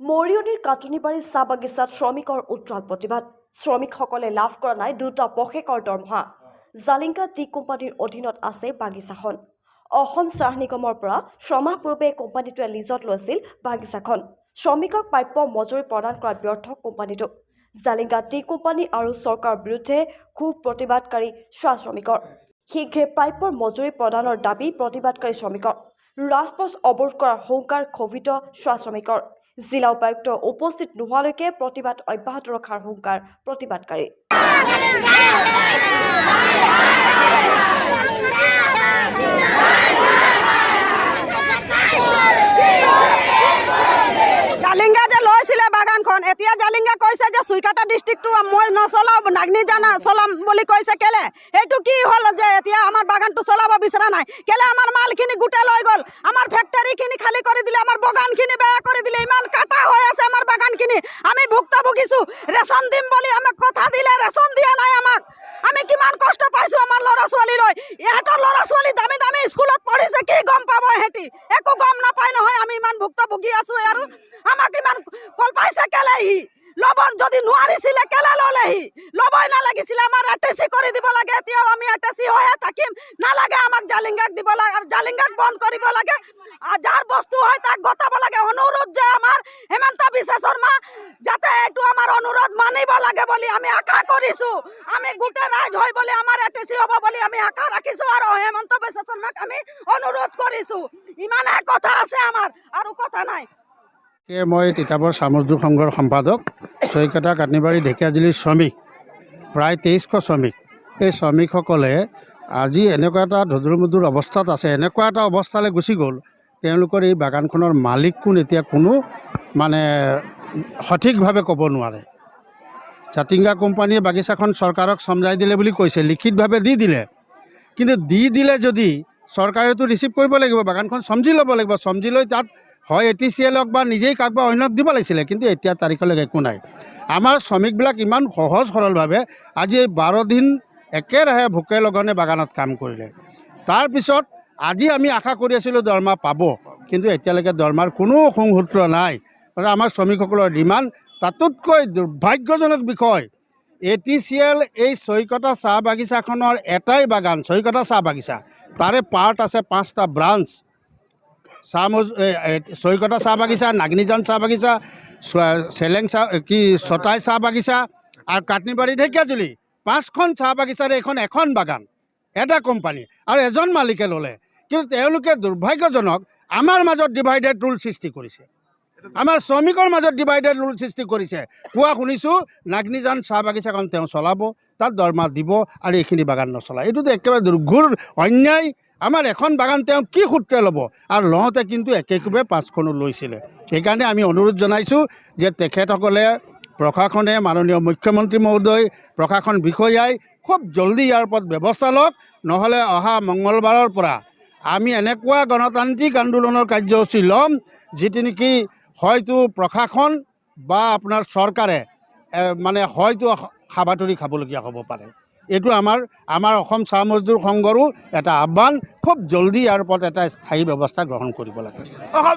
মৰিয়নিৰ কাটুনিবাৰী চাহ বাগিচাত শ্ৰমিকৰ উত্ৰাল প্ৰতিবাদ। শ্ৰমিকসকলে লাভ কৰা নাই দুটা পষেকৰ দৰমহা। জালিংগা টি কোম্পানীৰ অধীনত আছে বাগিচাখন। অসম চাহ নিগমৰ পৰা ছমাহ পূৰ্বে কোম্পানীটোৱে লিজত লৈছিল বাগিচাখন। শ্ৰমিকক প্ৰাপ্য মজুৰি প্ৰদান কৰাত ব্যৰ্থ কোম্পানীটো। জালিংগা টি কোম্পানী আৰু চৰকাৰৰ বিৰুদ্ধে ক্ষোভ প্ৰতিবাদকাৰী চাহ শ্ৰমিকৰ। শীঘ্ৰে প্ৰাপ্যৰ মজুৰি প্ৰদানৰ দাবী প্ৰতিবাদকাৰী শ্ৰমিকৰ। ৰাজপথ অৱৰোধ কৰাৰ হুংকাৰ ক্ষোভিত চাহ শ্ৰমিকৰ। জিলা উপায়ুক্ত উপস্থিত নোহোৱালৈকে প্ৰতিবাদ অব্যাহত ৰখাৰ হুংকাৰ প্ৰতিবাদকাৰী। জালিংগা যে লৈছিলে বাগানখন, এতিয়া জালিংগা কৈছে যে চুইকাটা ডিষ্ট্ৰিক্টটো মই নচলাও, নাগনি জানা চলাম বুলি কৈছে। কেলে এইটো কি হ'ল যে এতিয়া আমাৰ বাগানটো চলাব বিচৰা নাই? কেলে আমাৰ মালখিনি গোটেই লৈ গ'ল, আমাৰ ফেক্টৰীখিনি খালী কৰি দিলে, আমাৰ বাগানখিনি বেয়া কৰি দিলে। ইমান কাটা হৈ আছে আমাৰ বাগানখিনি, আমি ভুক্তভোগীছো। ৰেচন দিম বুলি আমাক কথা দিলে, ৰেচন দিয়া নাই আমাক। আমি কিমান কষ্ট পাইছো আমাৰ ল'ৰা ছোৱালী লৈ। ইহঁতৰ ল'ৰা ছোৱালী দামী দামী স্কুলত পঢ়িছে, কি গম পাব এহেঁতি? একো গম নাপায় নহয়। আমি ইমান ভুক্তভোগী আছো আৰু আমাক ইমান কল পাইছে কেলে? ল'ব যদি নোৱাৰিছিলে কেলে ল'লেহি? ল'বই নালাগিছিলে। আমাৰ এটেচি কৰি দিব লাগে। এতিয়াও আমি এটেচি হৈয়ে থাকিম। নালাগে আমাক জালিংগাক দিব লাগে আৰু জালিংগাক বন্ধ কৰিব লাগে। যাৰ বস্তু হয় তাক গতাব লাগে। অনুৰোধ যে আমাৰ হেমন্ত বিশ্ব শৰ্মা যাতে এইটো আমাৰ অনুৰোধ মানিব লাগে বুলি আমি আশা কৰিছো। আমি গোটেই ৰাইজ হৈ বুলি আমাৰ এটেচি হ'ব বুলি আমি আশা ৰাখিছো আৰু হেমন্ত বিশ্ব শৰ্মাক আমি অনুৰোধ কৰিছো। ইমানে কথা আছে আমাৰ, আৰু কথা নাই। মই তিতাবৰ চাহ মজদুৰ সংঘৰ সম্পাদক, চৈকতা কাটনিবাৰী ঢেকীয়াজুলিৰ শ্ৰমিক, প্ৰায় 2300 শ্ৰমিক। এই শ্ৰমিকসকলে আজি এনেকুৱা এটা ধুদুৰ অৱস্থাত আছে, এনেকুৱা এটা অৱস্থালৈ গুচি গ'ল। তেওঁলোকৰ এই বাগানখনৰ মালিক কোন এতিয়া কোনো সঠিকভাৱে ক'ব নোৱাৰে। জাতিংগা কোম্পানীয়ে বাগিচাখন চৰকাৰক চমজাই দিলে বুলি কৈছে, লিখিতভাৱে দি দিলে। কিন্তু দি দিলে যদি চৰকাৰেতো ৰিচিভ কৰিব লাগিব, বাগানখন চমজি ল'ব লাগিব। চমজি লৈ তাত হয় ATCLক বা নিজেই কাক বা অন্যক দিব লাগিছিলে, কিন্তু এতিয়া তাৰিখলৈকে একো নাই। আমাৰ শ্ৰমিকবিলাক ইমান সহজ সৰলভাৱে আজি 12 দিন একেৰাহে ভোকে লগনে বাগানত কাম কৰিলে। তাৰপিছত আজি আমি আশা কৰি আছিলোঁ দৰমহা পাব, কিন্তু এতিয়ালৈকে দৰমহাৰ কোনো সংসূত্ৰ নাই। আমাৰ শ্ৰমিকসকলৰ ডিমাণ্ড। তাতোতকৈ দুৰ্ভাগ্যজনক বিষয়, ATCL এই চৈকতা চাহ বাগিচাখনৰ এটাই বাগান, চৈকতা চাহ বাগিচা। তাৰে পাৰ্ট আছে 5টা ব্ৰাঞ্চ। চৈকতা চাহ বাগিচা, নাগনিজান চাহ বাগিচা, চেলেং চাহ ছটাই চাহ বাগিচা আৰু কাটনিবাৰী ঢেকীয়াজুলি, 5খন চাহ বাগিচাৰে এখন বাগান, এটা কোম্পানী আৰু এজন মালিকে ল'লে। কিন্তু তেওঁলোকে দুৰ্ভাগ্যজনক আমাৰ মাজত ডিভাইডেড ৰুল সৃষ্টি কৰিছে, আমাৰ শ্ৰমিকৰ মাজত ডিভাইডেড ৰুল সৃষ্টি কৰিছে। কোৱা শুনিছোঁ নাগনিজান চাহ বাগিচাখন তেওঁ চলাব, তাত দৰমহা দিব আৰু এইখিনি বাগান নচলায়। এইটোতো একেবাৰে দুৰ্ঘোৰ অন্যায়। আমাৰ এখন বাগান তেওঁ কি সূত্ৰে ল'ব? আৰু লওঁতে কিন্তু একেকোবে 5খনো লৈছিলে। সেইকাৰণে আমি অনুৰোধ জনাইছোঁ যে তেখেতসকলে, প্ৰশাসনে, মাননীয় মুখ্যমন্ত্ৰী মহোদয়, প্ৰশাসন বিষয়াই খুব জলদি ইয়াৰ ওপৰত ব্যৱস্থা লওক। নহ'লে অহা মঙলবাৰৰ পৰা আমি এনেকুৱা গণতান্ত্ৰিক আন্দোলনৰ কাৰ্যসূচী ল'ম, যিটো নেকি হয়তো প্ৰশাসন বা আপোনাৰ চৰকাৰে হয়তো হাবাথুৰি খাবলগীয়া হ'ব পাৰে। এইটো আমাৰ অসম চাহ মজদুৰ সংঘৰো এটা আহ্বান। খুব জলদি ইয়াৰ ওপৰত এটা স্থায়ী ব্যৱস্থা গ্ৰহণ কৰিব লাগে।